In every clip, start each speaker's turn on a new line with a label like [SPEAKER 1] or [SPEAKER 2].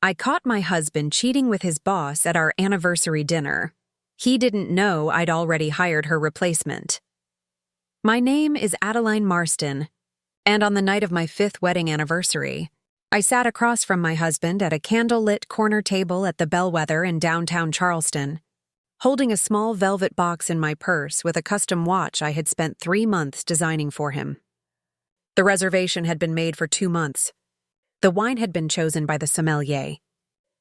[SPEAKER 1] I caught my husband cheating with his boss at our anniversary dinner. He didn't know I'd already hired her replacement. My name is Adeline Marston, and on the night of my 5th wedding anniversary, I sat across from my husband at a candle-lit corner table at the Bellwether in downtown Charleston, holding a small velvet box in my purse with a custom watch I had spent 3 months designing for him. The reservation had been made for 2 months. The wine had been chosen by the sommelier.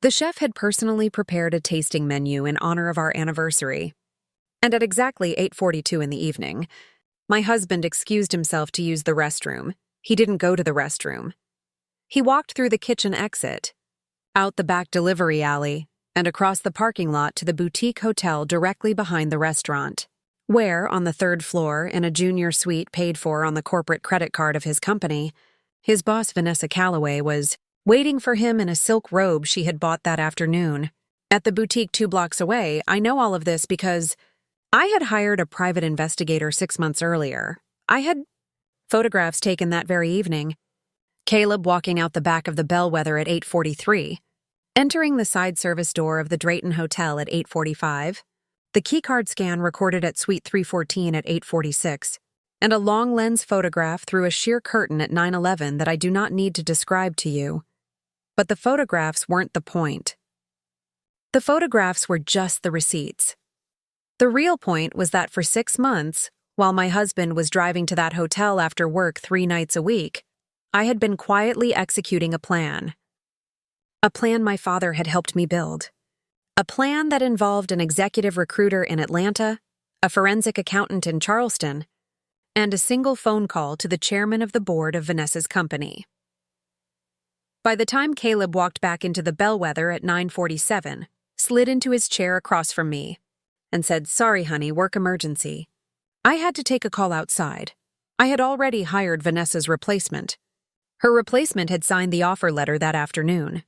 [SPEAKER 1] The chef had personally prepared a tasting menu in honor of our anniversary. And at exactly 8:42 in the evening, my husband excused himself to use the restroom. He didn't go to the restroom. He walked through the kitchen exit, out the back delivery alley, and across the parking lot to the boutique hotel directly behind the restaurant, where, on the 3rd floor, in a junior suite paid for on the corporate credit card of his company, his boss, Vanessa Calloway, was waiting for him in a silk robe she had bought that afternoon. At the boutique 2 blocks away, I know all of this because I had hired a private investigator 6 months earlier. I had photographs taken that very evening. Caleb walking out the back of the Bellwether at 8:43, entering the side service door of the Drayton Hotel at 8:45, the keycard scan recorded at Suite 314 at 8:46, and a long lens photograph through a sheer curtain at 9:11 that I do not need to describe to you. But the photographs weren't the point. The photographs were just the receipts. The real point was that for 6 months, while my husband was driving to that hotel after work 3 nights a week, I had been quietly executing a plan. A plan my father had helped me build. A plan that involved an executive recruiter in Atlanta, a forensic accountant in Charleston, and a single phone call to the chairman of the board of Vanessa's company. By the time Caleb walked back into the Bellwether at 9:47, slid into his chair across from me, and said, "Sorry, honey, work emergency," I had to take a call outside. I had already hired Vanessa's replacement. Her replacement had signed the offer letter that afternoon.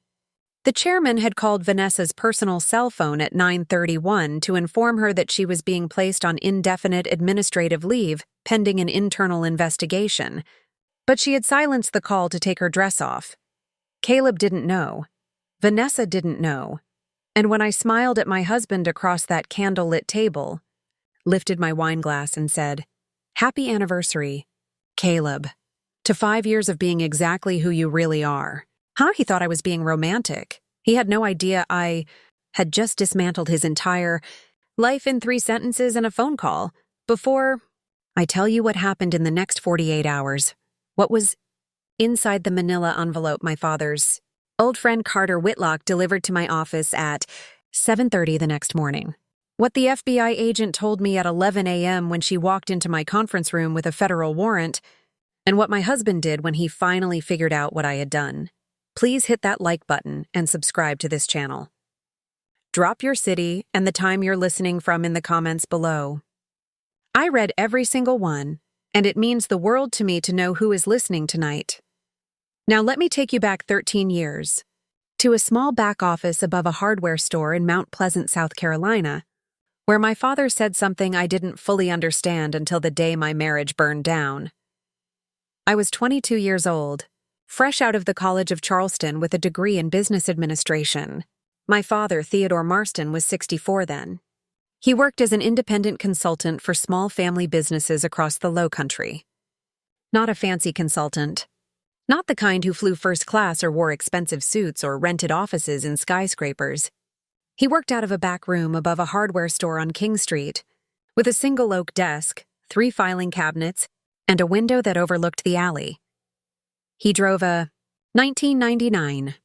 [SPEAKER 1] The chairman had called Vanessa's personal cell phone at 9:31 to inform her that she was being placed on indefinite administrative leave pending an internal investigation, but she had silenced the call to take her dress off. Caleb didn't know. Vanessa didn't know. And when I smiled at my husband across that candle-lit table, lifted my wine glass and said, "Happy anniversary, Caleb, to 5 years of being exactly who you really are." He thought I was being romantic. He had no idea I had just dismantled his entire life in 3 sentences and a phone call. Before I tell you what happened in the next 48 hours, what was inside the manila envelope my father's old friend Carter Whitlock delivered to my office at 7:30 the next morning. What the FBI agent told me at 11 a.m. when she walked into my conference room with a federal warrant, and what my husband did when he finally figured out what I had done. Please hit that like button and subscribe to this channel. Drop your city and the time you're listening from in the comments below. I read every single one, and it means the world to me to know who is listening tonight. Now let me take you back 13 years, to a small back office above a hardware store in Mount Pleasant, South Carolina, where my father said something I didn't fully understand until the day my marriage burned down. I was 22 years old, fresh out of the College of Charleston with a degree in business administration. My father, Theodore Marston, was 64 then. He worked as an independent consultant for small family businesses across the Lowcountry. Not a fancy consultant. Not the kind who flew first class or wore expensive suits or rented offices in skyscrapers. He worked out of a back room above a hardware store on King Street, with a single oak desk, 3 filing cabinets, and a window that overlooked the alley. He drove a 1999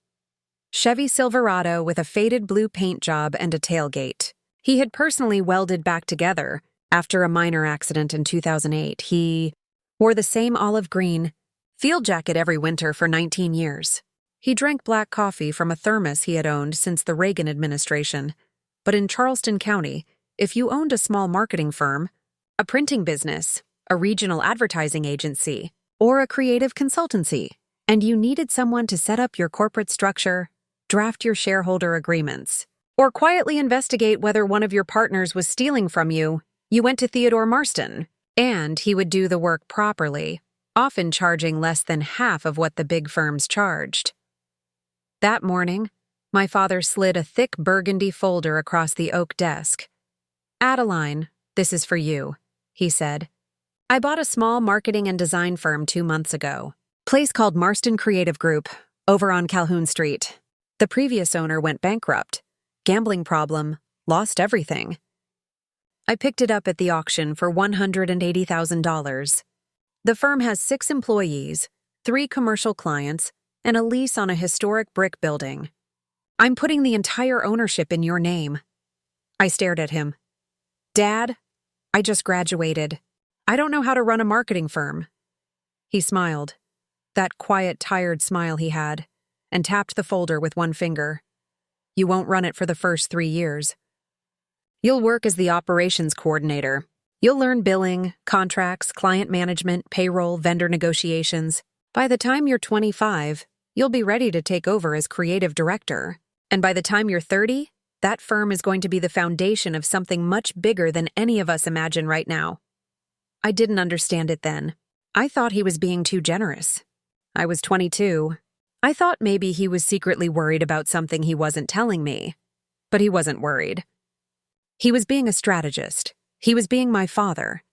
[SPEAKER 1] Chevy Silverado with a faded blue paint job and a tailgate. He had personally welded back together after a minor accident in 2008. He wore the same olive green field jacket every winter for 19 years. He drank black coffee from a thermos he had owned since the Reagan administration. But in Charleston County, if you owned a small marketing firm, a printing business, a regional advertising agency, or a creative consultancy, and you needed someone to set up your corporate structure, draft your shareholder agreements, or quietly investigate whether one of your partners was stealing from you, you went to Theodore Marston, and he would do the work properly, often charging less than half of what the big firms charged. That morning, My father slid a thick burgundy folder across the oak desk. "Adeline, this is for you," he said. "I bought a small marketing and design firm 2 months ago. Place called Marston Creative Group, over on Calhoun Street. The previous owner went bankrupt. Gambling problem, lost everything. I picked it up at the auction for $180,000. The firm has 6 employees, 3 commercial clients, and a lease on a historic brick building. I'm putting the entire ownership in your name." I stared at him. "Dad, I just graduated. I don't know how to run a marketing firm." He smiled, that quiet, tired smile he had, and tapped the folder with one finger. "You won't run it for the first 3 years. You'll work as the operations coordinator. You'll learn billing, contracts, client management, payroll, vendor negotiations. By the time you're 25, you'll be ready to take over as creative director. And by the time you're 30, that firm is going to be the foundation of something much bigger than any of us imagine right now." I didn't understand it then. I thought he was being too generous. I was 22. I thought maybe he was secretly worried about something he wasn't telling me. But he wasn't worried. He was being a strategist. He was being my father.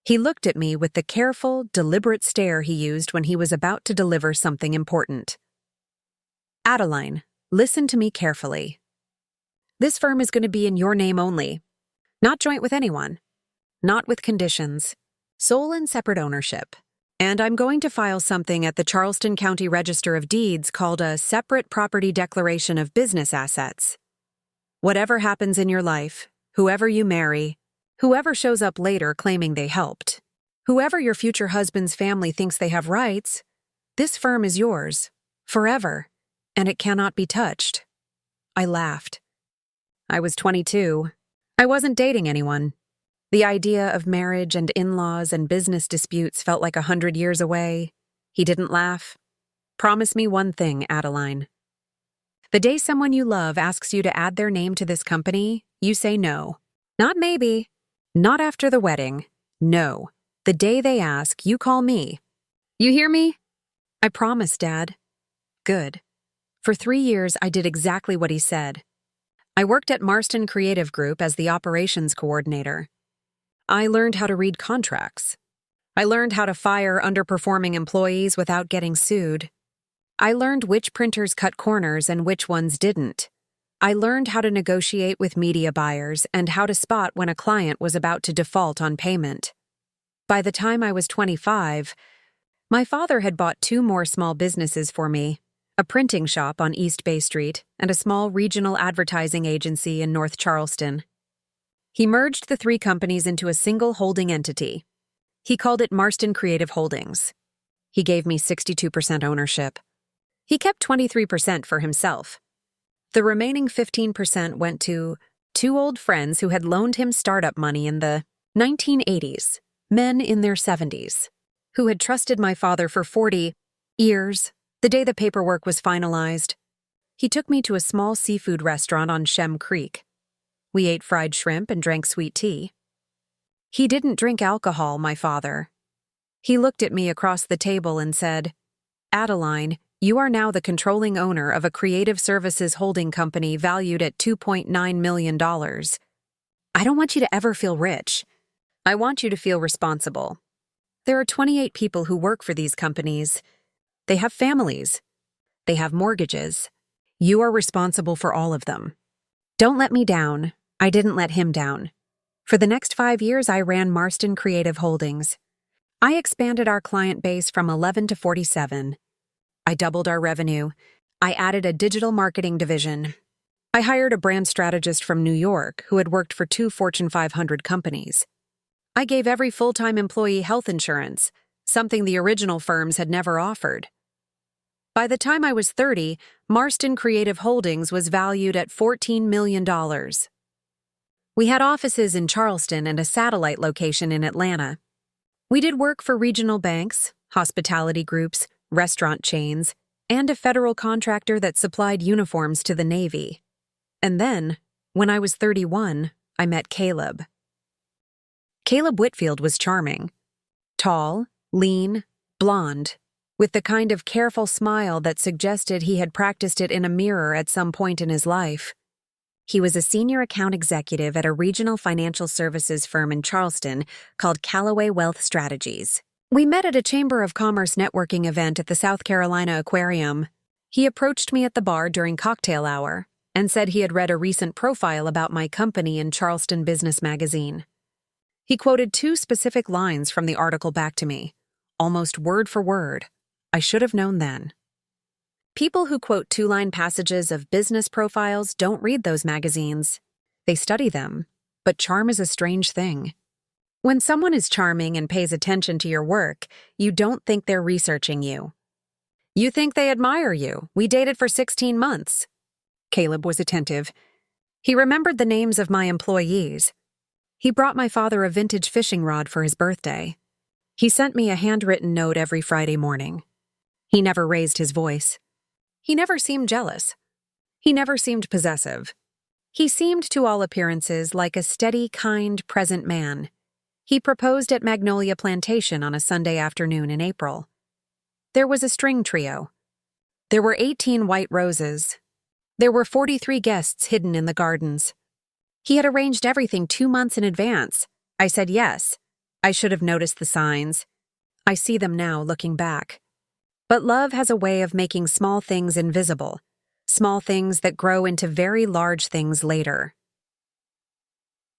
[SPEAKER 1] He looked at me with the careful, deliberate stare he used when he was about to deliver something important. "Adeline, listen to me carefully. This firm is going to be in your name only. Not joint with anyone. Not with conditions. Sole and separate ownership. And I'm going to file something at the Charleston County Register of Deeds called a Separate Property Declaration of Business Assets. Whatever happens in your life, whoever you marry, whoever shows up later claiming they helped, whoever your future husband's family thinks they have rights, this firm is yours, forever, and it cannot be touched." I laughed. I was 22. I wasn't dating anyone. The idea of marriage and in-laws and business disputes felt like 100 years away. He didn't laugh. "Promise me one thing, Adeline. The day someone you love asks you to add their name to this company, you say no. Not maybe. Not after the wedding. No. The day they ask, you call me. You hear me?" "I promise, Dad." "Good." For 3 years, I did exactly what he said. I worked at Marston Creative Group as the operations coordinator. I learned how to read contracts. I learned how to fire underperforming employees without getting sued. I learned which printers cut corners and which ones didn't. I learned how to negotiate with media buyers and how to spot when a client was about to default on payment. By the time I was 25, my father had bought 2 more small businesses for me, a printing shop on East Bay Street and a small regional advertising agency in North Charleston. He merged the 3 companies into a single holding entity. He called it Marston Creative Holdings. He gave me 62% ownership. He kept 23% for himself. The remaining 15% went to 2 old friends who had loaned him startup money in the 1980s, men in their 70s, who had trusted my father for 40 years. The day the paperwork was finalized, he took me to a small seafood restaurant on Shem Creek. We ate fried shrimp and drank sweet tea. He didn't drink alcohol, my father. He looked at me across the table and said, "Adeline, you are now the controlling owner of a creative services holding company valued at $2.9 million. I don't want you to ever feel rich. I want you to feel responsible. There are 28 people who work for these companies. They have families. They have mortgages. You are responsible for all of them. Don't let me down. I didn't let him down. For the next 5 years, I ran Marston Creative Holdings. I expanded our client base from 11 to 47. I doubled our revenue. I added a digital marketing division. I hired a brand strategist from New York who had worked for 2 Fortune 500 companies. I gave every full-time employee health insurance, something the original firms had never offered. By the time I was 30, Marston Creative Holdings was valued at $14 million. We had offices in Charleston and a satellite location in Atlanta. We did work for regional banks, hospitality groups, restaurant chains, and a federal contractor that supplied uniforms to the Navy. And then, when I was 31, I met Caleb. Caleb Whitfield was charming. Tall, lean, blonde, with the kind of careful smile that suggested he had practiced it in a mirror at some point in his life. He was a senior account executive at a regional financial services firm in Charleston called Calloway Wealth Strategies. We met at a Chamber of Commerce networking event at the South Carolina Aquarium. He approached me at the bar during cocktail hour and said he had read a recent profile about my company in Charleston Business Magazine. He quoted 2 specific lines from the article back to me, almost word for word. I should have known then. People who quote 2-line passages of business profiles don't read those magazines. They study them, but charm is a strange thing. When someone is charming and pays attention to your work, you don't think they're researching you. You think they admire you. We dated for 16 months. Caleb was attentive. He remembered the names of my employees. He brought my father a vintage fishing rod for his birthday. He sent me a handwritten note every Friday morning. He never raised his voice. He never seemed jealous. He never seemed possessive. He seemed, to all appearances, like a steady, kind, present man. He proposed at Magnolia Plantation on a Sunday afternoon in April. There was a string trio. There were 18 white roses. There were 43 guests hidden in the gardens. He had arranged everything 2 months in advance. I said yes. I should have noticed the signs. I see them now, looking back. But love has a way of making small things invisible, small things that grow into very large things later.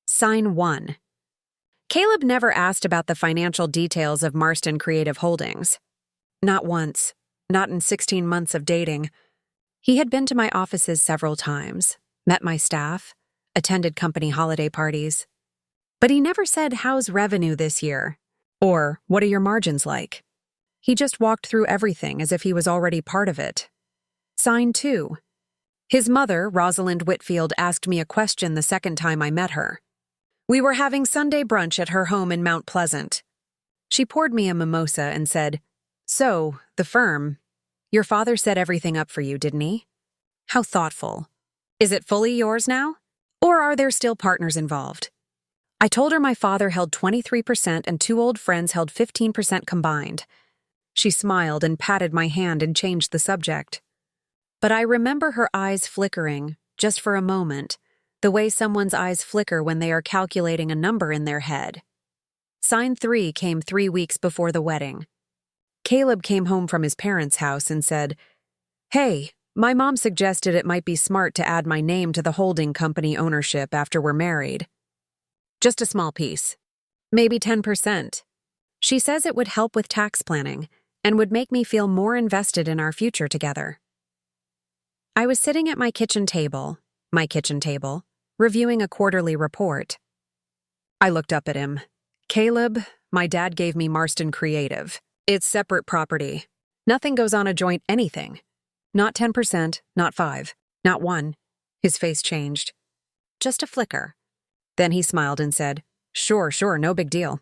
[SPEAKER 1] Sign 1. Caleb never asked about the financial details of Marston Creative Holdings. Not once, not in 16 months of dating. He had been to my offices several times, met my staff, attended company holiday parties. But he never said, "How's revenue this year?" or "What are your margins like?" He just walked through everything as if he was already part of it. Sign 2. His mother, Rosalind Whitfield, asked me a question the second time I met her. We were having Sunday brunch at her home in Mount Pleasant. She poured me a mimosa and said, "So, the firm. Your father set everything up for you, didn't he? How thoughtful. Is it fully yours now? Or are there still partners involved?" I told her my father held 23% and 2 old friends held 15% combined. She smiled and patted my hand and changed the subject. But I remember her eyes flickering, just for a moment, the way someone's eyes flicker when they are calculating a number in their head. Sign 3 came 3 weeks before the wedding. Caleb came home from his parents' house and said, "Hey, my mom suggested it might be smart to add my name to the holding company ownership after we're married. Just a small piece. Maybe 10%. She says it would help with tax planning and would make me feel more invested in our future together." I was sitting at my kitchen table, reviewing a quarterly report. I looked up at him. "Caleb, my dad gave me Marston Creative. It's separate property. Nothing goes on a joint anything. Not 10%, not 5, not 1. His face changed. Just a flicker. Then he smiled and said, Sure, no big deal.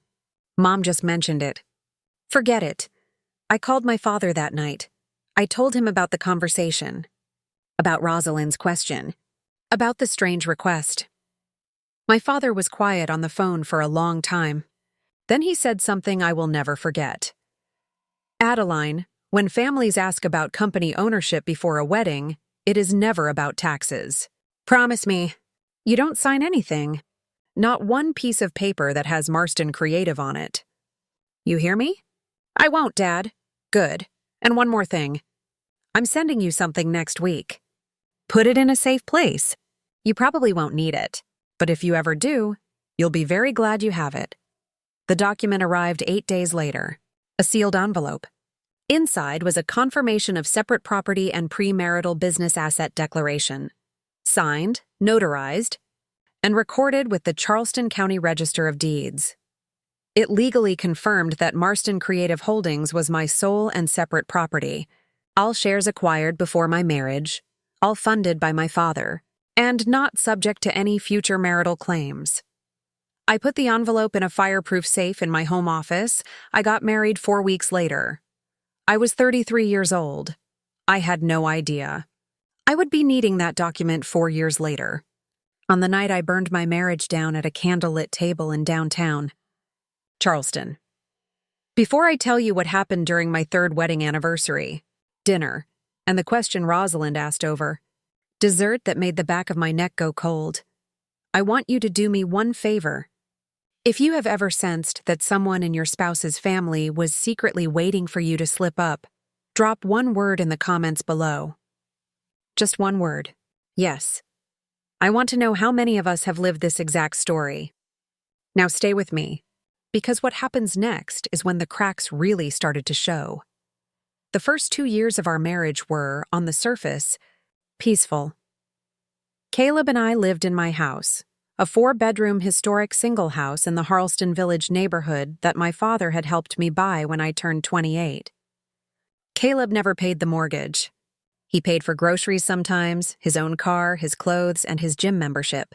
[SPEAKER 1] Mom just mentioned it." Forget it. I called my father that night. I told him about the conversation, about Rosalind's question, about the strange request. My father was quiet on the phone for a long time. Then he said something I will never forget. "Adeline, when families ask about company ownership before a wedding, it is never about taxes. Promise me, you don't sign anything. Not one piece of paper that has Marston Creative on it. You hear me?" "I won't, Dad." "Good. And one more thing. I'm sending you something next week. Put it in a safe place. You probably won't need it, but if you ever do, you'll be very glad you have it." The document arrived 8 days later, a sealed envelope. Inside was a confirmation of separate property and premarital business asset declaration, signed, notarized, and recorded with the Charleston County Register of Deeds. It legally confirmed that Marston Creative Holdings was my sole and separate property, all shares acquired before my marriage, all funded by my father, and not subject to any future marital claims. I put the envelope in a fireproof safe in my home office. I got married 4 weeks later. I was 33 years old. I had no idea. I would be needing that document 4 years later. On the night I burned my marriage down at a candlelit table in downtown Charleston. Before I tell you what happened during my third wedding anniversary, dinner, and the question Rosalind asked over, dessert that made the back of my neck go cold, I want you to do me one favor. If you have ever sensed that someone in your spouse's family was secretly waiting for you to slip up, drop one word in the comments below. Just one word. Yes. I want to know how many of us have lived this exact story. Now stay with me, because what happens next is when the cracks really started to show. The first 2 years of our marriage were, on the surface, peaceful. Caleb and I lived in my house, a 4-bedroom historic single house in the Charleston Village neighborhood that my father had helped me buy when I turned 28. Caleb never paid the mortgage. He paid for groceries sometimes, his own car, his clothes, and his gym membership.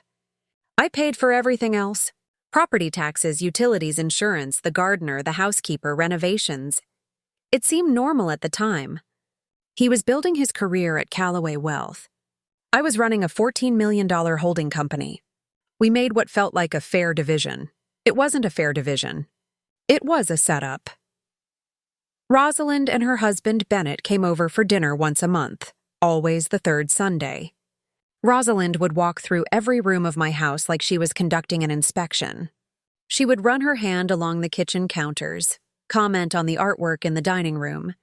[SPEAKER 1] I paid for everything else: property taxes, utilities, insurance, the gardener, the housekeeper, renovations. It seemed normal at the time. He was building his career at Calloway Wealth. I was running a $14 million holding company. We made what felt like a fair division. It wasn't a fair division. It was a setup. Rosalind and her husband Bennett came over for dinner once a month, always the third Sunday. Rosalind would walk through every room of my house like she was conducting an inspection. She would run her hand along the kitchen counters, comment on the artwork in the dining room,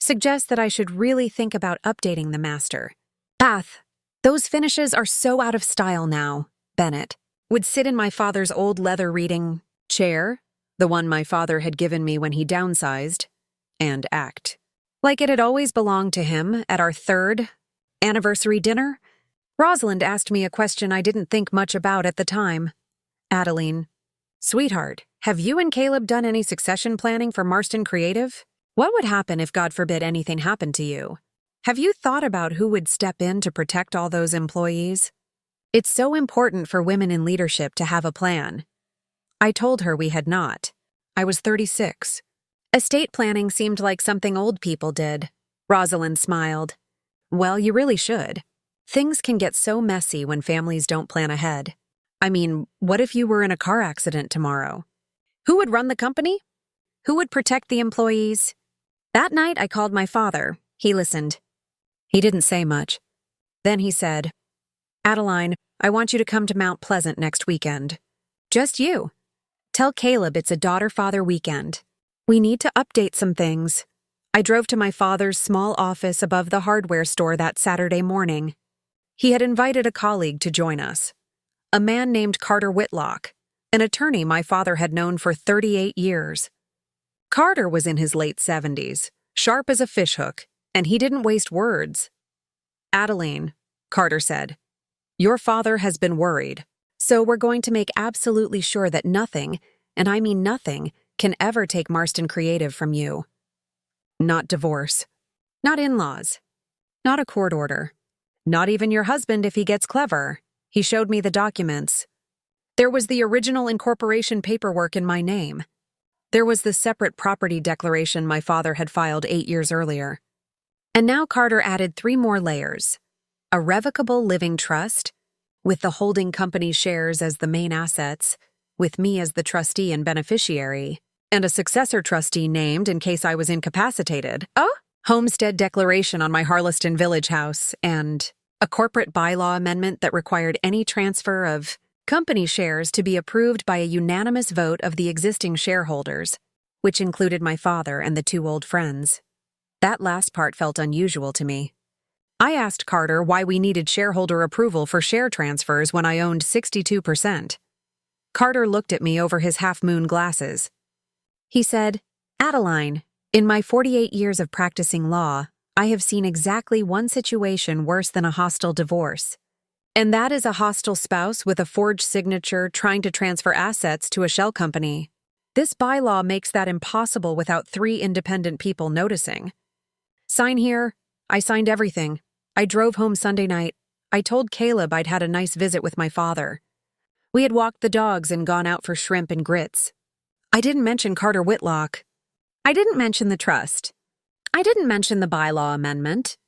[SPEAKER 1] suggest that I should really think about updating the master. "Beth, those finishes are so out of style now," Bennett would sit in my father's old leather reading chair, the one my father had given me when he downsized, and act like it had always belonged to him. At our third anniversary dinner, Rosalind asked me a question I didn't think much about at the time. "Adeline, sweetheart, have you and Caleb done any succession planning for Marston Creative? What would happen if, God forbid, anything happened to you? Have you thought about who would step in to protect all those employees? It's so important for women in leadership to have a plan." I told her we had not. I was 36. Estate planning seemed like something old people did. Rosalind smiled. "Well, you really should. Things can get so messy when families don't plan ahead. I mean, what if you were in a car accident tomorrow? Who would run the company? Who would protect the employees?" That night, I called my father. He listened. He didn't say much. Then he said, "Adeline, I want you to come to Mount Pleasant next weekend. Just you. Tell Caleb it's a daughter-father weekend. We need to update some things." I drove to my father's small office above the hardware store that Saturday morning. He had invited a colleague to join us, a man named Carter Whitlock, an attorney my father had known for 38 years. Carter was in his late 70s, sharp as a fishhook, and he didn't waste words. "Adeline," Carter said, "your father has been worried, so we're going to make absolutely sure that nothing, and I mean nothing, can ever take Marston Creative from you. Not divorce. Not in-laws. Not a court order. Not even your husband if he gets clever." He showed me the documents. There was the original incorporation paperwork in my name. There was the separate property declaration my father had filed 8 years earlier. And now Carter added 3 more layers. A revocable living trust, with the holding company shares as the main assets, with me as the trustee and beneficiary, and a successor trustee named in case I was incapacitated. Homestead declaration on my Charleston Village house, and a corporate bylaw amendment that required any transfer of company shares to be approved by a unanimous vote of the existing shareholders, which included my father and the 2 old friends. That last part felt unusual to me. I asked Carter why we needed shareholder approval for share transfers when I owned 62%. Carter looked at me over his half-moon glasses. He said, "Adeline, in my 48 years of practicing law, I have seen exactly one situation worse than a hostile divorce. And that is a hostile spouse with a forged signature trying to transfer assets to a shell company. This bylaw makes that impossible without 3 independent people noticing. Sign here." I signed everything. I drove home Sunday night. I told Caleb I'd had a nice visit with my father. We had walked the dogs and gone out for shrimp and grits. I didn't mention Carter Whitlock. I didn't mention the trust. I didn't mention the bylaw amendment.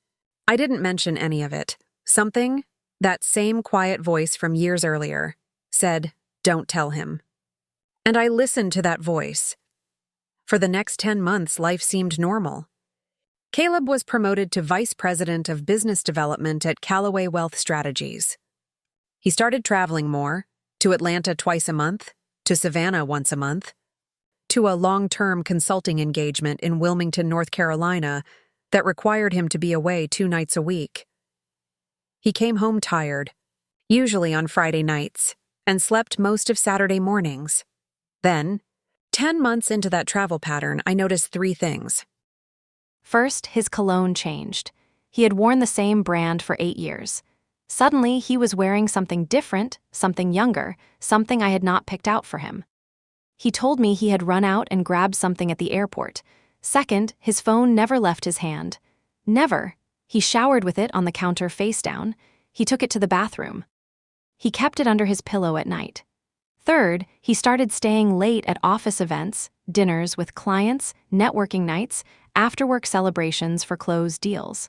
[SPEAKER 1] I didn't mention any of it. Something, that same quiet voice from years earlier, said, "Don't tell him." And I listened to that voice. For the next 10 months, life seemed normal. Caleb was promoted to Vice President of Business Development at Calloway Wealth Strategies. He started traveling more, to Atlanta twice a month, to Savannah once a month, to a long-term consulting engagement in Wilmington, North Carolina, that required him to be away 2 nights a week. He came home tired, usually on Friday nights, and slept most of Saturday mornings. Then, 10 months into that travel pattern, I noticed 3 things.
[SPEAKER 2] First, his cologne changed. He had worn the same brand for 8 years. Suddenly, he was wearing something different, something younger, something I had not picked out for him. He told me he had run out and grabbed something at the airport. Second, his phone never left his hand. Never. He showered with it on the counter face down. He took it to the bathroom. He kept it under his pillow at night. Third, he started staying late at office events, dinners with clients, networking nights, after-work celebrations for closed deals.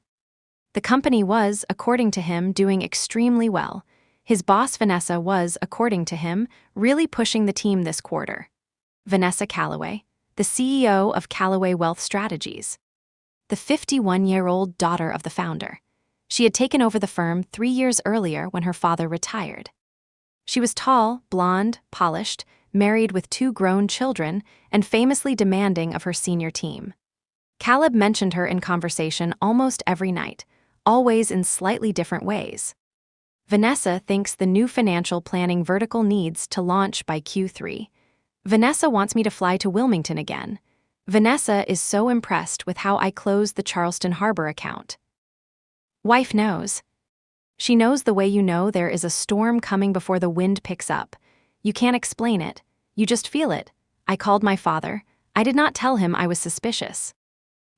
[SPEAKER 2] The company was, according to him, doing extremely well. His boss, Vanessa, was, according to him, really pushing the team this quarter. Vanessa Calloway, the CEO of Calloway Wealth Strategies. The 51-year-old daughter of the founder. She had taken over the firm 3 years earlier when her father retired. She was tall, blonde, polished, married with 2 grown children, and famously demanding of her senior team. Caleb mentioned her in conversation almost every night, always in slightly different ways. Vanessa thinks the new financial planning vertical needs to launch by Q3. Vanessa wants me to fly to Wilmington again. Vanessa is so impressed with how I closed the Charleston Harbor account. Wife knows. She knows the way you know there is a storm coming before the wind picks up. You can't explain it. You just feel it. I called my father. I did not tell him I was suspicious.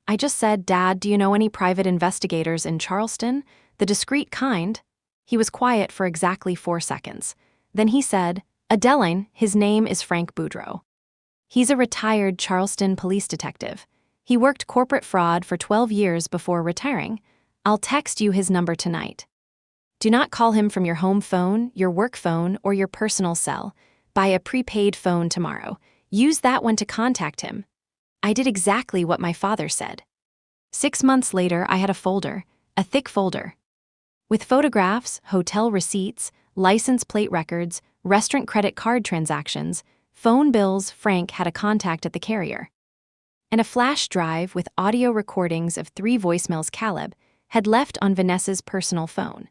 [SPEAKER 2] I just said, "Dad, do you know any private investigators in Charleston? The discreet kind?" He was quiet for exactly 4 seconds. Then he said, "Adeline, his name is Frank Boudreau. He's a retired Charleston police detective. He worked corporate fraud for 12 years before retiring. I'll text you his number tonight. Do not call him from your home phone, your work phone, or your personal cell. Buy a prepaid phone tomorrow. Use that one to contact him." I did exactly what my father said. 6 months later, I had a folder, a thick folder, with photographs, hotel receipts, license plate records, restaurant credit card transactions, phone bills. Frank had a contact at the carrier, and a flash drive with audio recordings of 3 voicemails Caleb had left on Vanessa's personal phone.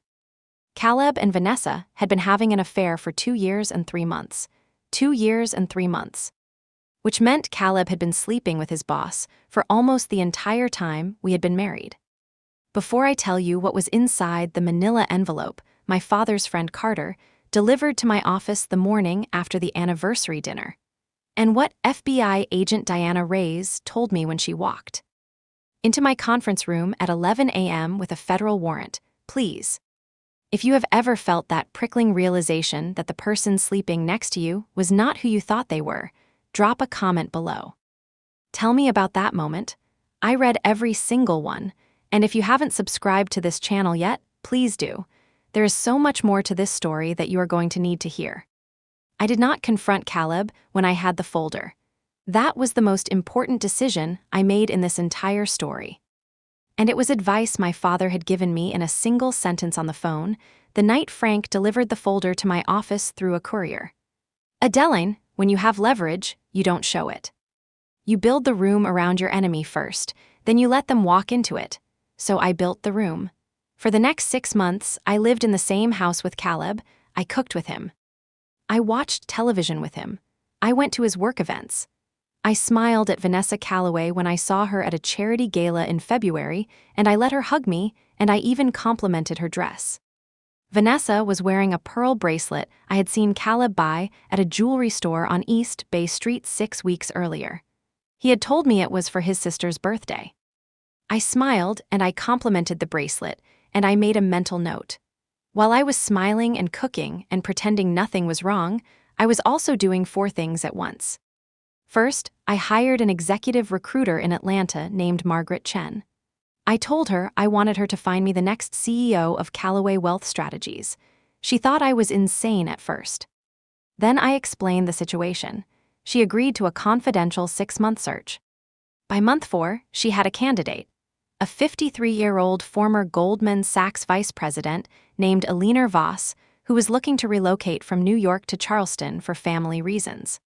[SPEAKER 2] Caleb and Vanessa had been having an affair for 2 years and 3 months. 2 years and 3 months. Which meant Caleb had been sleeping with his boss for almost the entire time we had been married. Before I tell you what was inside the manila envelope my father's friend Carter delivered to my office the morning after the anniversary dinner, and what FBI agent Diana Reyes told me when she walked into my conference room at 11 a.m. with a federal warrant, please. If you have ever felt that prickling realization that the person sleeping next to you was not who you thought they were, drop a comment below. Tell me about that moment. I read every single one, and if you haven't subscribed to this channel yet, please do. There is so much more to this story that you are going to need to hear. I did not confront Caleb when I had the folder. That was the most important decision I made in this entire story. And it was advice my father had given me in a single sentence on the phone the night Frank delivered the folder to my office through a courier. Adeline, when you have leverage, you don't show it. You build the room around your enemy first, then you let them walk into it. So I built the room. For the next 6 months, I lived in the same house with Caleb. I cooked with him. I watched television with him. I went to his work events. I smiled at Vanessa Calloway when I saw her at a charity gala in February, and I let her hug me, and I even complimented her dress. Vanessa was wearing a pearl bracelet I had seen Caleb buy at a jewelry store on East Bay Street 6 weeks earlier. He had told me it was for his sister's birthday. I smiled and I complimented the bracelet, and I made a mental note. While I was smiling and cooking and pretending nothing was wrong, I was also doing 4 things at once. First, I hired an executive recruiter in Atlanta named Margaret Chen. I told her I wanted her to find me the next CEO of Calloway Wealth Strategies. She thought I was insane at first. Then I explained the situation. she agreed to a confidential 6-month search. By month 4, she had a candidate, a 53-year-old former Goldman Sachs vice president named Adeline Voss, who was looking to relocate from New York to Charleston for family reasons.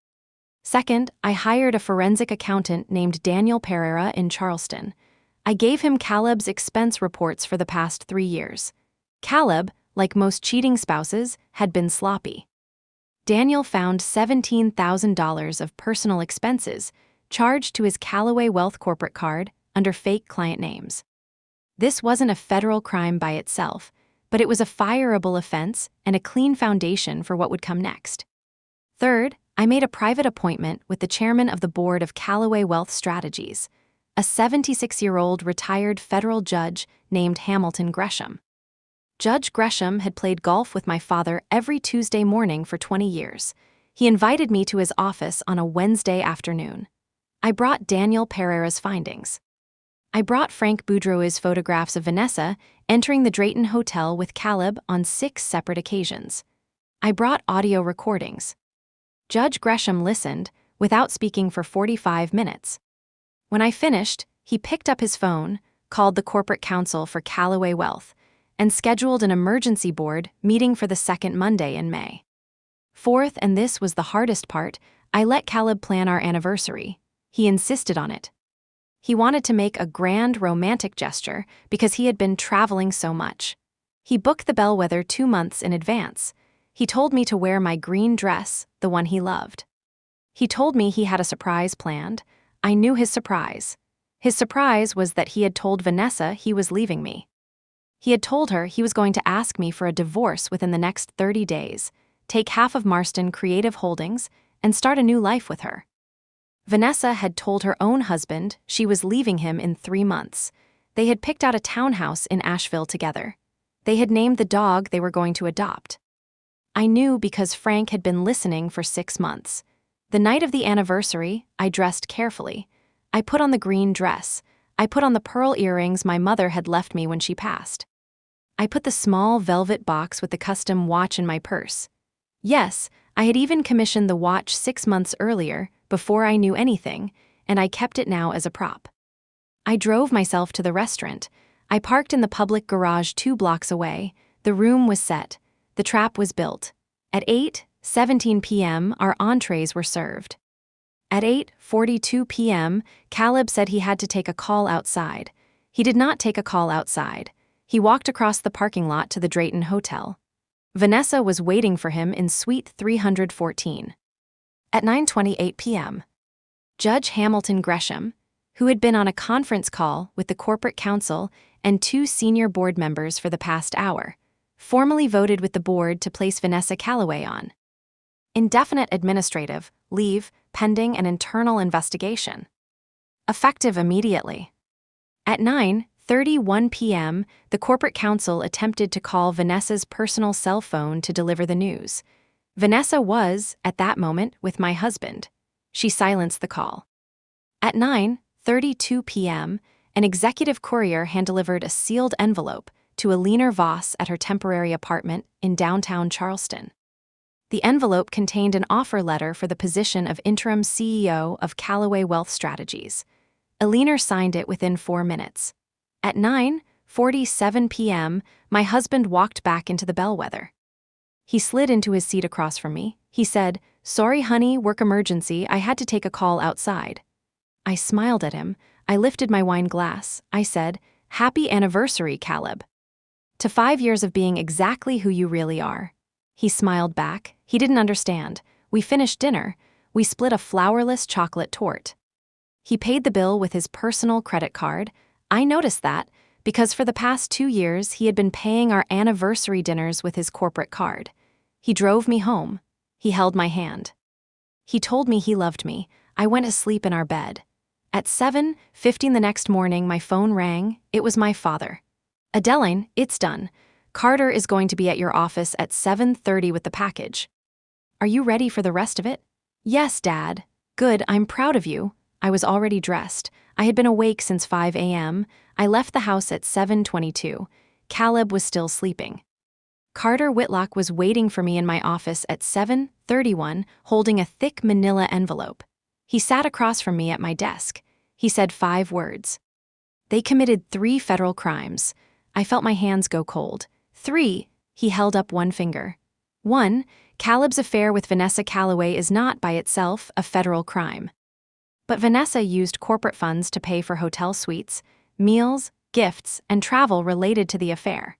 [SPEAKER 2] Second, I hired a forensic accountant named Daniel Pereira in Charleston. I gave him Caleb's expense reports for the past 3 years. Caleb, like most cheating spouses, had been sloppy. Daniel found $17,000 of personal expenses charged to his Calloway Wealth corporate card under fake client names. This wasn't a federal crime by itself, but it was a fireable offense and a clean foundation for what would come next. Third, I made a private appointment with the chairman of the board of Calloway Wealth Strategies, a 76-year-old retired federal judge named Hamilton Gresham. Judge Gresham had played golf with my father every Tuesday morning for 20 years. He invited me to his office on a Wednesday afternoon. I brought Daniel Pereira's findings. I brought Frank Boudreau's photographs of Vanessa entering the Drayton Hotel with Caleb on 6 separate occasions. I brought audio recordings. Judge Gresham listened, without speaking, for 45 minutes. When I finished, he picked up his phone, called the corporate counsel for Calloway Wealth, and scheduled an emergency board meeting for the second Monday in May. Fourth, and this was the hardest part, I let Caleb plan our anniversary. He insisted on it. He wanted to make a grand romantic gesture because he had been traveling so much. He booked the bellwether 2 months in advance. He told me to wear my green dress, the one he loved. He told me he had a surprise planned. I knew his surprise. His surprise was that he had told Vanessa he was leaving me. He had told her he was going to ask me for a divorce within the next 30 days, take half of Marston Creative Holdings, and start a new life with her. Vanessa had told her own husband she was leaving him in 3 months. They had picked out a townhouse in Asheville together. They had named the dog they were going to adopt. I knew because Frank had been listening for 6 months. The night of the anniversary, I dressed carefully. I put on the green dress. I put on the pearl earrings my mother had left me when she passed. I put the small velvet box with the custom watch in my purse. Yes, I had even commissioned the watch 6 months earlier, before I knew anything, and I kept it now as a prop. I drove myself to the restaurant. I parked in the public garage 2 blocks away. The room was set. The trap was built. At 8:17 p.m., our entrees were served. At 8:42 p.m., Caleb said he had to take a call outside. He did not take a call outside. He walked across the parking lot to the Drayton Hotel. Vanessa was waiting for him in Suite 314. At 9:28 p.m., Judge Hamilton Gresham, who had been on a conference call with the corporate counsel and 2 senior board members for the past hour, formally voted with the board to place Vanessa Calloway on indefinite administrative leave pending an internal investigation. Effective immediately. At 9:31 p.m., the corporate counsel attempted to call Vanessa's personal cell phone to deliver the news. Vanessa was, at that moment, with my husband. She silenced the call. At 9:32 p.m., an executive courier hand-delivered a sealed envelope to Adeline Voss at her temporary apartment in downtown Charleston. The envelope contained an offer letter for the position of interim CEO of Calloway Wealth Strategies. Adeline signed it within 4 minutes. At 9:47 p.m., my husband walked back into the bellwether. He slid into his seat across from me. He said, "Sorry, honey, work emergency. I had to take a call outside." I smiled at him. I lifted my wine glass. I said, "Happy anniversary, Caleb. To 5 years of being exactly who you really are." He smiled back. He didn't understand. We finished dinner. We split a flourless chocolate torte. He paid the bill with his personal credit card. I noticed that because for the past 2 years he had been paying our anniversary dinners with his corporate card. He drove me home. He held my hand. He told me he loved me. I went to sleep in our bed. At 7:15 the next morning, my phone rang. It was my father. "Adeline, it's done. Carter is going to be at your office at 7:30 with the package. Are you ready for the rest of it?" "Yes, Dad." "Good, I'm proud of you." I was already dressed. I had been awake since 5 a.m. I left the house at 7:22. Caleb was still sleeping. Carter Whitlock was waiting for me in my office at 7:31, holding a thick manila envelope. He sat across from me at my desk. He said 5 words. They committed 3 federal crimes. I felt my hands go cold. 3, he held up one finger. 1, Caleb's affair with Vanessa Calloway is not, by itself, a federal crime. But Vanessa used corporate funds to pay for hotel suites, meals, gifts, and travel related to the affair.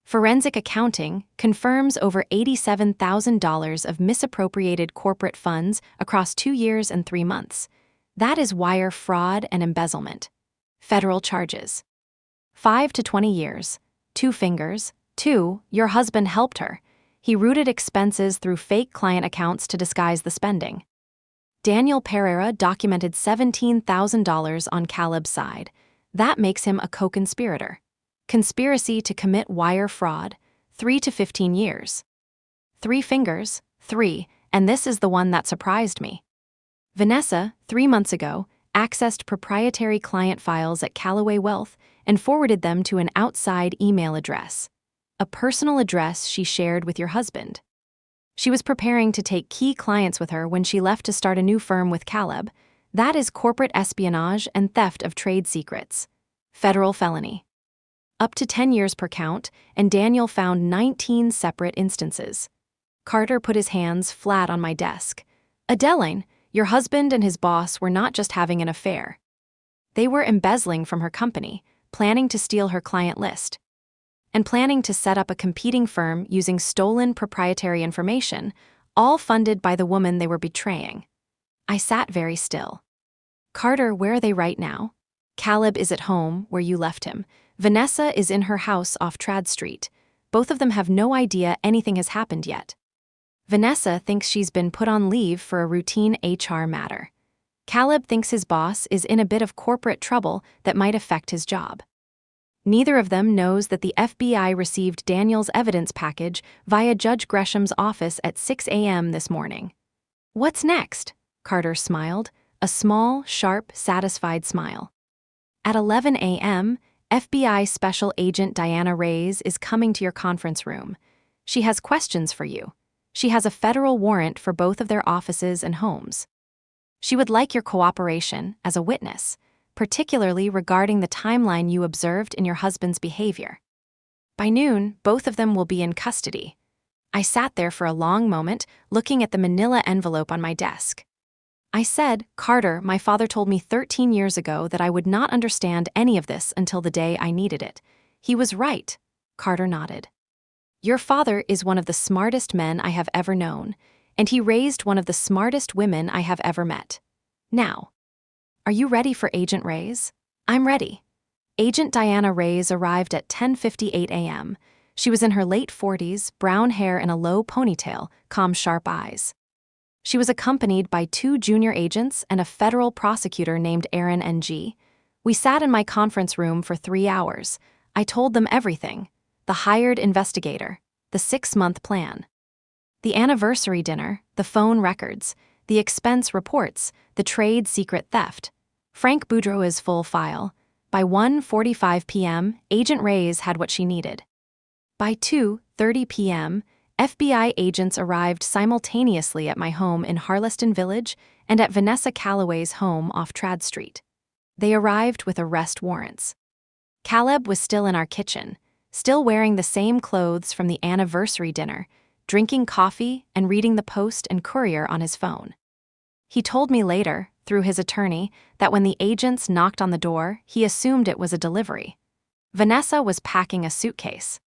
[SPEAKER 2] Forensic accounting confirms over $87,000 of misappropriated corporate funds across 2 years and 3 months. That is wire fraud and embezzlement. Federal charges. 5 to 20 years. 2 fingers. 2, your husband helped her. He routed expenses through fake client accounts to disguise the spending. Daniel Pereira documented $17,000 on Caleb's side. That makes him a co-conspirator. Conspiracy to commit wire fraud, 3 to 15 years. 3 fingers, 3, and this is the one that surprised me. Vanessa, 3 months ago, accessed proprietary client files at Calloway Wealth and forwarded them to an outside email address, a personal address she shared with your husband. She was preparing to take key clients with her when she left to start a new firm with Caleb. That is corporate espionage and theft of trade secrets. Federal felony. Up to 10 years per count, and Daniel found 19 separate instances. Carter put his hands flat on my desk. Adeline, your husband and his boss were not just having an affair. They were embezzling from her company, planning to steal her client list, and planning to set up a competing firm using stolen proprietary information, all funded by the woman they were betraying. I sat very still. Carter, where are they right now? Caleb is at home, where you left him. Vanessa is in her house off Trad Street. Both of them have no idea anything has happened yet. Vanessa thinks she's been put on leave for a routine HR matter. Caleb thinks his boss is in a bit of corporate trouble that might affect his job. Neither of them knows that the FBI received Daniel's evidence package via Judge Gresham's office at 6 a.m. this morning. What's next? Carter smiled, a small, sharp, satisfied smile. At 11 a.m., FBI Special Agent Diana Reyes is coming to your conference room. She has questions for you. She has a federal warrant for both of their offices and homes. She would like your cooperation as a witness, particularly regarding the timeline you observed in your husband's behavior. By noon, both of them will be in custody. I sat there for a long moment, looking at the manila envelope on my desk. I said, Carter, my father told me 13 years ago that I would not understand any of this until the day I needed it. He was right. Carter nodded. Your father is one of the smartest men I have ever known, and he raised one of the smartest women I have ever met. Now, are you ready for Agent Reyes? I'm ready. Agent Diana Reyes arrived at 10:58 a.m. She was in her late 40s, brown hair and a low ponytail, calm, sharp eyes. She was accompanied by 2 junior agents and a federal prosecutor named Aaron N.G. We sat in my conference room for 3 hours. I told them everything: the hired investigator, the 6-month plan, the anniversary dinner, the phone records, the expense reports, the trade secret theft. Frank Boudreau's full file. By 1:45 p.m., Agent Reyes had what she needed. By 2:30 p.m., FBI agents arrived simultaneously at my home in Charleston Village and at Vanessa Calloway's home off Trad Street. They arrived with arrest warrants. Caleb was still in our kitchen, still wearing the same clothes from the anniversary dinner, drinking coffee and reading the Post and Courier on his phone. He told me later, through his attorney, that when the agents knocked on the door, he assumed it was a delivery. Vanessa was packing a suitcase.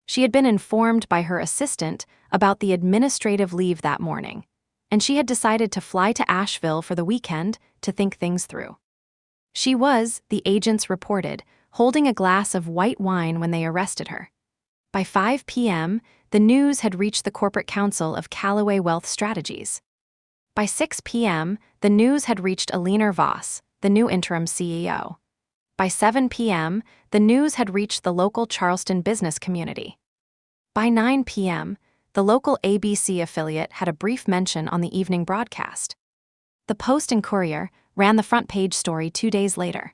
[SPEAKER 2] She had been informed by her assistant about the administrative leave that morning, and she had decided to fly to Asheville for the weekend to think things through. She was, the agents reported, holding a glass of white wine when they arrested her. By 5 p.m., the news had reached the corporate counsel of Calloway Wealth Strategies. By 6 p.m., the news had reached Adeline Voss, the new interim CEO. By 7 p.m., the news had reached the local Charleston business community. By 9 p.m., the local ABC affiliate had a brief mention on the evening broadcast. The Post and Courier ran the front page story 2 days later.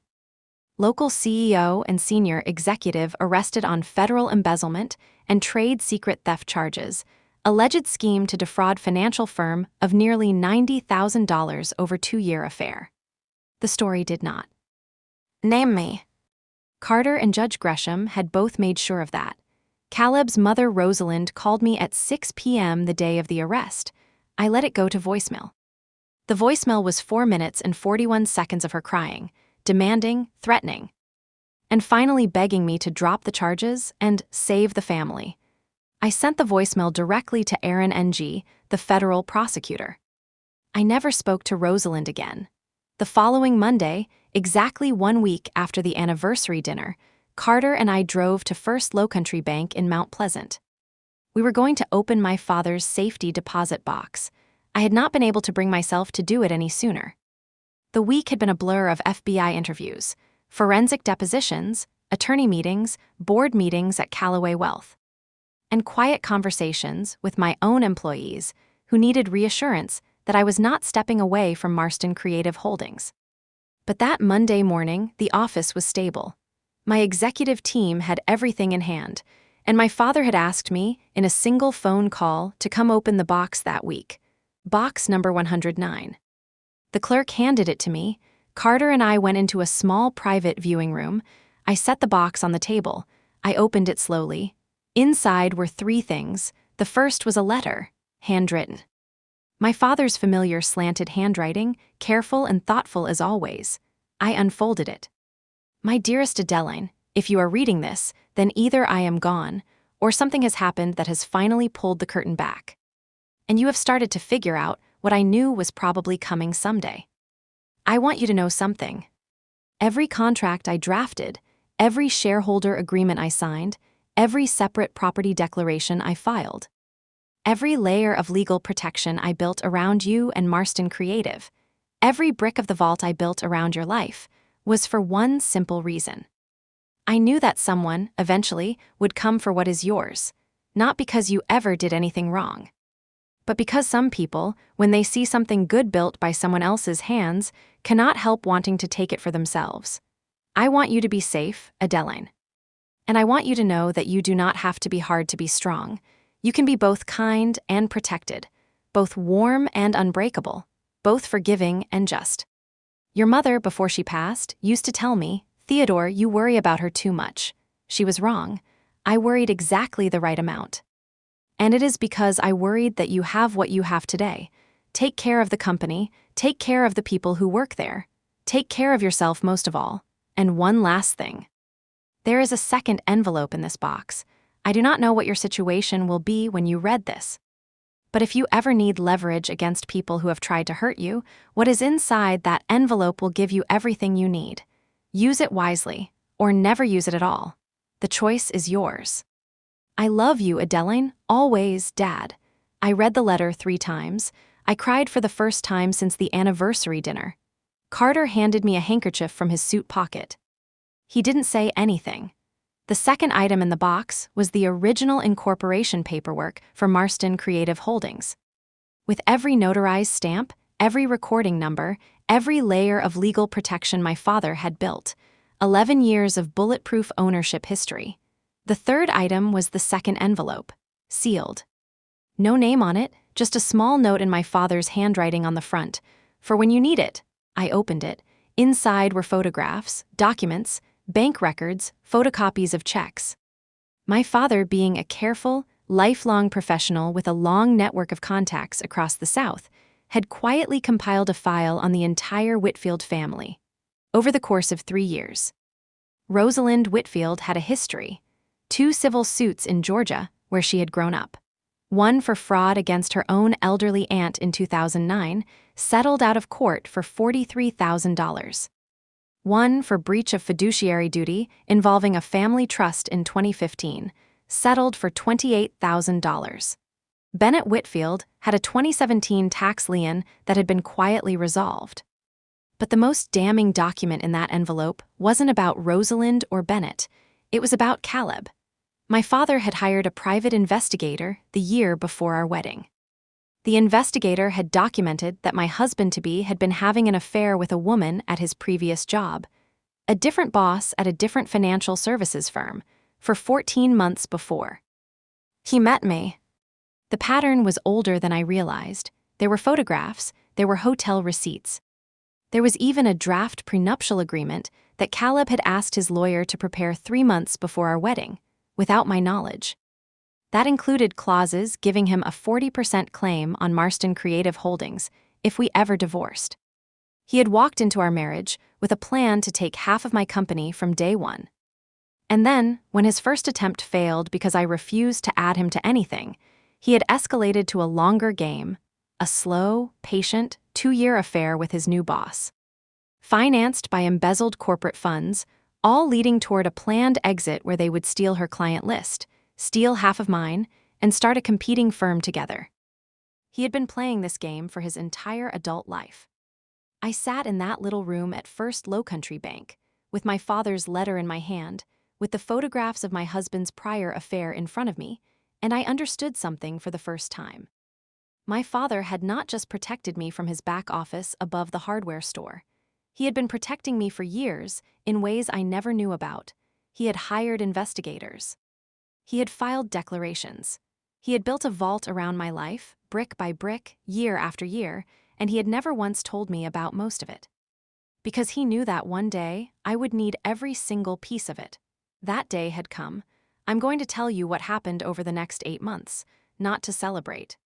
[SPEAKER 2] Local CEO and senior executive arrested on federal embezzlement and trade secret theft charges. Alleged scheme to defraud financial firm of nearly $90,000 over 2-year affair. The story did not name me. Carter and Judge Gresham had both made sure of that. Caleb's mother, Rosalind, called me at 6 p.m. the day of the arrest. I let it go to voicemail. The voicemail was 4 minutes and 41 seconds of her crying, demanding, threatening, and finally begging me to drop the charges and save the family. I sent the voicemail directly to Aaron Ng, the federal prosecutor. I never spoke to Rosalind again. The following Monday, exactly 1 week after the anniversary dinner, Carter and I drove to First Lowcountry Bank in Mount Pleasant. We were going to open my father's safety deposit box. I had not been able to bring myself to do it any sooner. The week had been a blur of FBI interviews, forensic depositions, attorney meetings, board meetings at Calloway Wealth, and quiet conversations with my own employees who needed reassurance that I was not stepping away from Marston Creative Holdings. But that Monday morning, the office was stable. My executive team had everything in hand, and my father had asked me, in a single phone call, to come open the box that week. Box number 109. The clerk handed it to me. Carter and I went into a small private viewing room. I set the box on the table. I opened it slowly. Inside were 3 things. The first was a letter, handwritten. My father's familiar slanted handwriting, careful and thoughtful as always. I unfolded it. My dearest Adeline, if you are reading this, then either I am gone, or something has happened that has finally pulled the curtain back. And you have started to figure out what I knew was probably coming someday. I want you to know something. Every contract I drafted, every shareholder agreement I signed, every separate property declaration I filed, every layer of legal protection I built around you and Marston Creative, every brick of the vault I built around your life, was for one simple reason. I knew that someone, eventually, would come for what is yours, not because you ever did anything wrong, but because some people, when they see something good built by someone else's hands, cannot help wanting to take it for themselves. I want you to be safe, Adeline. And I want you to know that you do not have to be hard to be strong. You can be both kind and protected, both warm and unbreakable, both forgiving and just. Your mother, before she passed, used to tell me, "Theodore, you worry about her too much." She was wrong. I worried exactly the right amount. And it is because I worried that you have what you have today. Take care of the company, take care of the people who work there, take care of yourself most of all. And one last thing. There is a second envelope in this box. I do not know what your situation will be when you read this. But if you ever need leverage against people who have tried to hurt you, what is inside that envelope will give you everything you need. Use it wisely, or never use it at all. The choice is yours. I love you, Adeline, always, Dad. I read the letter 3 times. I cried for the first time since the anniversary dinner. Carter handed me a handkerchief from his suit pocket. He didn't say anything. The second item in the box was the original incorporation paperwork for Marston Creative Holdings. With every notarized stamp, every recording number, every layer of legal protection my father had built, 11 years of bulletproof ownership history. The third item was the second envelope, sealed. No name on it, just a small note in my father's handwriting on the front. For when you need it. I opened it. Inside were photographs, documents, bank records, photocopies of checks. My father, being a careful, lifelong professional with a long network of contacts across the South, had quietly compiled a file on the entire Whitfield family over the course of 3 years. Rosalind Whitfield had a history: 2 civil suits in Georgia, where she had grown up. One for fraud against her own elderly aunt in 2009, settled out of court for $43,000. One for breach of fiduciary duty involving a family trust in 2015, settled for $28,000. Bennett Whitfield had a 2017 tax lien that had been quietly resolved. But the most damning document in that envelope wasn't about Rosalind or Bennett. It was about Caleb. My father had hired a private investigator the year before our wedding. The investigator had documented that my husband-to-be had been having an affair with a woman at his previous job. A different boss at a different financial services firm, for 14 months before. He met me. The pattern was older than I realized. There were photographs, there were hotel receipts. There was even a draft prenuptial agreement that Caleb had asked his lawyer to prepare 3 months before our wedding, without my knowledge. That included clauses giving him a 40% claim on Marston Creative Holdings if we ever divorced. He had walked into our marriage with a plan to take half of my company from day one. And then, when his first attempt failed because I refused to add him to anything, he had escalated to a longer game, a slow, patient, 2-year affair with his new boss. Financed by embezzled corporate funds, all leading toward a planned exit where they would steal her client list, steal half of mine, and start a competing firm together. He had been playing this game for his entire adult life. I sat in that little room at First Lowcountry Bank, with my father's letter in my hand, with the photographs of my husband's prior affair in front of me, and I understood something for the first time. My father had not just protected me from his back office above the hardware store. He had been protecting me for years in ways I never knew about. He had hired investigators. He had filed declarations. He had built a vault around my life, brick by brick, year after year, and he had never once told me about most of it. Because he knew that one day I would need every single piece of it. That day had come. I'm going to tell you what happened over the next 8 months, not to celebrate,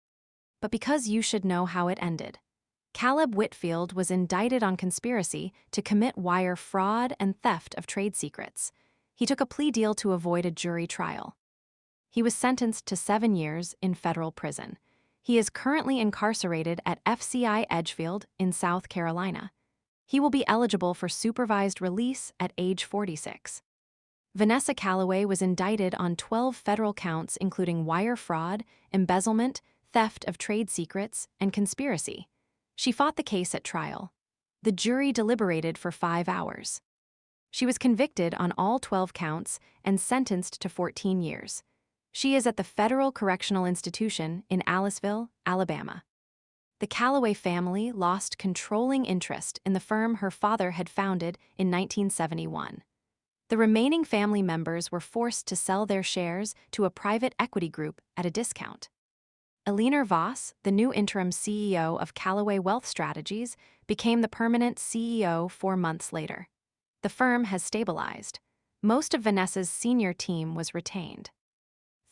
[SPEAKER 2] but because you should know how it ended. Caleb Whitfield was indicted on conspiracy to commit wire fraud and theft of trade secrets. He took a plea deal to avoid a jury trial. He was sentenced to 7 years in federal prison. He is currently incarcerated at FCI Edgefield in South Carolina. He will be eligible for supervised release at age 46. Vanessa Calloway was indicted on 12 federal counts including wire fraud, embezzlement, theft of trade secrets, and conspiracy. She fought the case at trial. The jury deliberated for 5 hours. She was convicted on all 12 counts and sentenced to 14 years. She is at the Federal Correctional Institution in Aliceville, Alabama. The Calloway family lost controlling interest in the firm her father had founded in 1971. The remaining family members were forced to sell their shares to a private equity group at a discount. Adeline Voss, the new interim CEO of Calloway Wealth Strategies, became the permanent CEO 4 months later. The firm has stabilized. Most of Vanessa's senior team was retained.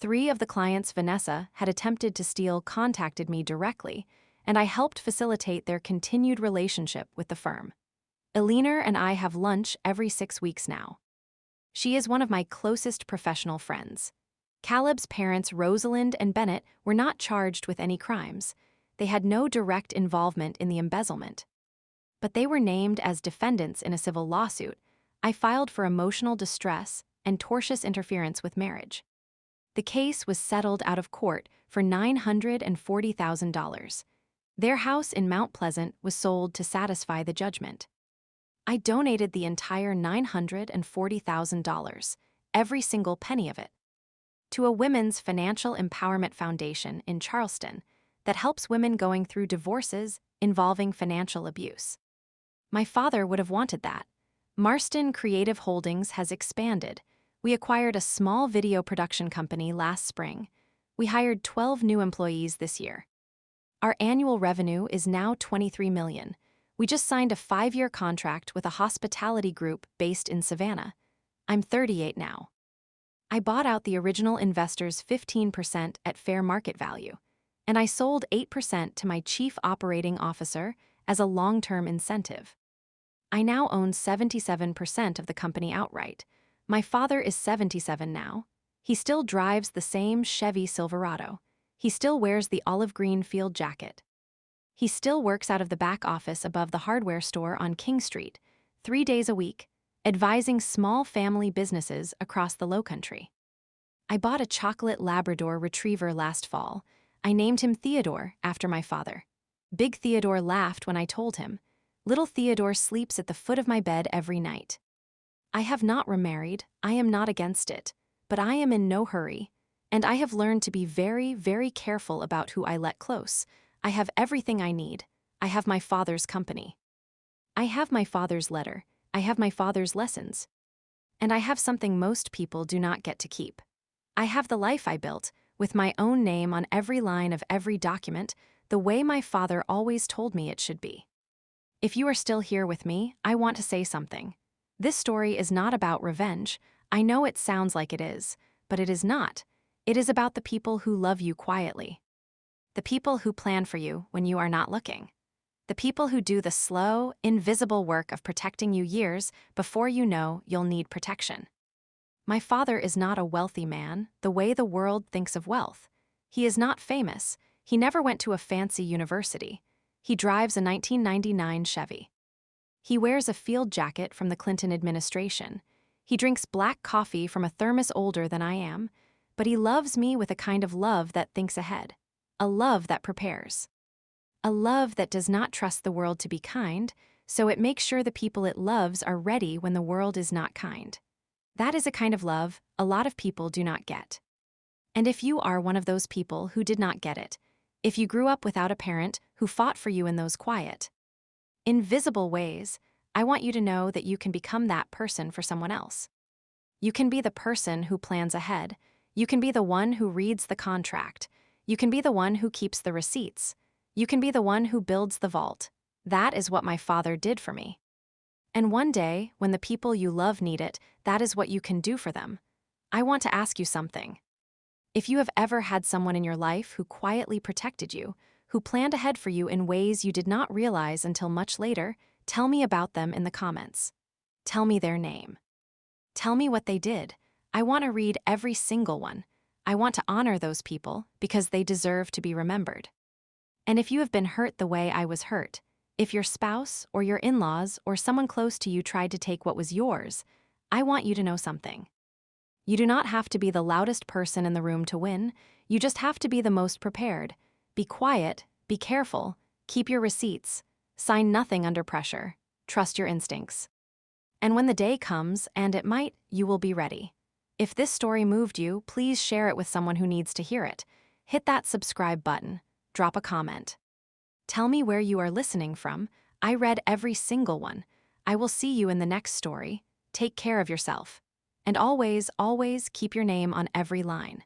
[SPEAKER 2] 3 of the clients Vanessa had attempted to steal contacted me directly, and I helped facilitate their continued relationship with the firm. Adeline and I have lunch every 6 weeks now. She is one of my closest professional friends. Caleb's parents, Rosalind and Bennett, were not charged with any crimes. They had no direct involvement in the embezzlement. But they were named as defendants in a civil lawsuit I filed for emotional distress and tortious interference with marriage. The case was settled out of court for $940,000. Their house in Mount Pleasant was sold to satisfy the judgment. I donated the entire $940,000, every single penny of it, to a women's financial empowerment foundation in Charleston that helps women going through divorces involving financial abuse. My father would have wanted that. Marston Creative Holdings has expanded. We acquired a small video production company last spring. We hired 12 new employees this year. Our annual revenue is now $23 million. We just signed a 5-year contract with a hospitality group based in Savannah. I'm 38 now. I bought out the original investors 15% at fair market value, and I sold 8% to my chief operating officer as a long-term incentive. I now own 77% of the company outright. My father is 77 now. He still drives the same Chevy Silverado. He still wears the olive green field jacket. He still works out of the back office above the hardware store on King Street, 3 days a week, advising small family businesses across the Lowcountry. I bought a chocolate Labrador retriever last fall. I named him Theodore after my father. Big Theodore laughed when I told him. Little Theodore sleeps at the foot of my bed every night. I have not remarried. I am not against it, but I am in no hurry, and I have learned to be very, very careful about who I let close. I have everything I need. I have my father's company. I have my father's letter. I have my father's lessons. And I have something most people do not get to keep. I have the life I built, with my own name on every line of every document, the way my father always told me it should be. If you are still here with me, I want to say something. This story is not about revenge. I know it sounds like it is, but it is not. It is about the people who love you quietly. The people who plan for you when you are not looking. The people who do the slow, invisible work of protecting you years before you know you'll need protection. My father is not a wealthy man, the way the world thinks of wealth. He is not famous. He never went to a fancy university. He drives a 1999 Chevy. He wears a field jacket from the Clinton administration. He drinks black coffee from a thermos older than I am, but he loves me with a kind of love that thinks ahead, a love that prepares. A love that does not trust the world to be kind, so it makes sure the people it loves are ready when the world is not kind. That is a kind of love a lot of people do not get. And if you are one of those people who did not get it, if you grew up without a parent who fought for you in those quiet, invisible ways, I want you to know that you can become that person for someone else. You can be the person who plans ahead. You can be the one who reads the contract. You can be the one who keeps the receipts. You can be the one who builds the vault. That is what my father did for me. And one day, when the people you love need it, that is what you can do for them. I want to ask you something. If you have ever had someone in your life who quietly protected you, who planned ahead for you in ways you did not realize until much later, tell me about them in the comments. Tell me their name. Tell me what they did. I want to read every single one. I want to honor those people because they deserve to be remembered. And if you have been hurt the way I was hurt, if your spouse or your in-laws or someone close to you tried to take what was yours, I want you to know something. You do not have to be the loudest person in the room to win. You just have to be the most prepared. Be quiet, be careful, keep your receipts, sign nothing under pressure, trust your instincts. And when the day comes, and it might, you will be ready. If this story moved you, please share it with someone who needs to hear it. Hit that subscribe button. Drop a comment. Tell me where you are listening from. I read every single one. I will see you in the next story. Take care of yourself. And always, always keep your name on every line.